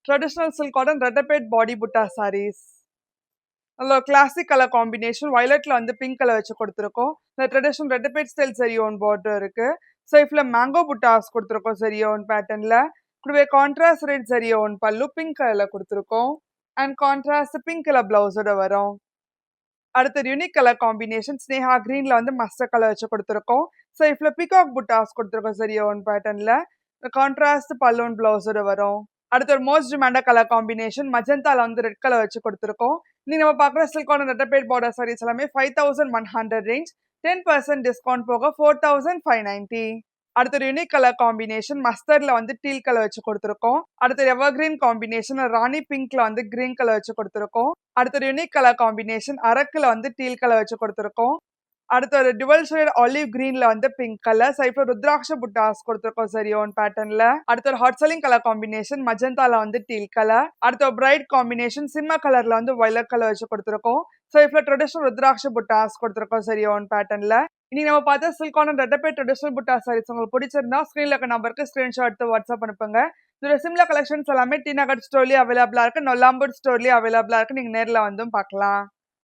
Traditional silk cotton reddeped body butta sarees. நல்ல classic colour combination வயலட்ல வந்து pink colour வச்சு கொடுத்துருக்கோம். இந்த ட்ரெடிஷனல் ரெட்டபேட் ஸ்டைல் சரியோன் பார்டர் இருக்கு. சைஃப்ல மேங்கோ புட்டாஸ் கொடுத்துருக்கோம் சரியோன் பேட்டர்ன்ல. கூடவே கான்ட்ராஸ்ட் ரெட் சரியோன் பல்லு பிங்க் கலர்ல கொடுத்துருக்கோம். அண்ட் கான்ட்ராஸ்ட் பிங்க் கலர் பிளவுஸோட வரும். அடுத்தது யூனிக் கலர் காம்பினேஷன் ஸ்னேஹா கிரீன்ல வந்து மஸ்டர் கலர் வச்சு கொடுத்துருக்கோம். சைஃப்ல பிகாக் புட்டாஸ் கொடுத்துருக்கோம் சரியோன் பேட்டர்ன்ல. கான்ட்ராஸ்ட் பல்லூன் பிளவுஸோட வரும். அடுத்து ஒரு மோஸ்ட் டிமாண்டா கலர் காம்பினேஷன் மஜந்தால வந்து ரெட் கலர் வச்சு கொடுத்துருக்கோம். நீங்க நம்ம பார்க்குற சில்க் காட்டன் ரெட்டபேட் பார்டர் சாரீஸ் எல்லாமே 5100 ரேஞ்ச். 10% டிஸ்கவுண்ட் போக 4590. அடுத்த ஒரு யூனிக் கலர் காம்பினேஷன் மஸ்டர்ட்ல வந்து டீல் கலர் வச்சு கொடுத்துருக்கோம். அடுத்த எவர் கிரீன் காம்பினேஷன் ராணி பிங்க்ல வந்து கிரீன் கலர் வச்சு கொடுத்துருக்கோம். அடுத்த ஒரு யூனிக் கலர் காம்பினேஷன் அரக்குல வந்து டீல் கலர் வச்சு கொடுத்துருக்கோம். அடுத்த ஒரு டுவல் ஷேட் ஆலிவ் கிரீன்ல வந்து பிங்க் கலர் சைஃப்ல ருத்ராட்ச புட்டாஸ் கொடுத்துருக்கோம் சரியோன் பேட்டர்ன்ல. அடுத்த ஒரு ஹாட் செல்லிங் கலர் காம்பினேஷன் மஜந்தால வந்து டீல் கலர். அடுத்த ஒரு பிரைட் காம்பினேஷன் சிம்ம கலர்ல வந்து வயலட் கலர் வச்சு கொடுத்துருக்கோம். சைஃப்ல ட்ரெடிஷனல் ருத்ராட்ச புட்டாஸ் கொடுத்துருக்கோம் சரியோன் பேட்டர்ன்ல. இனி நம்ம பார்த்த சில்க் காட்டன் ரெட்டபேட் ட்ரெடிஷனல் புட்டா சாரீஸ் உங்களுக்கு பிடிச்சிருந்தா ஸ்கிரீன்ல இருக்க நம்பருக்கு ஸ்கிரீன்ஷாட் எடுத்து வாட்ஸ்அப் அனுப்புங்க. இதோட சிம்லர் கலெக்ஷன்ஸ் எல்லாமே டி நகர் ஸ்டோர்லயே அவைலபிளா இருக்கு, நொல்லாம்பூர் ஸ்டோர்லயே அவைலபிளா இருக்கு. நீங்க நேர்ல வந்தும் பார்க்கலாம்.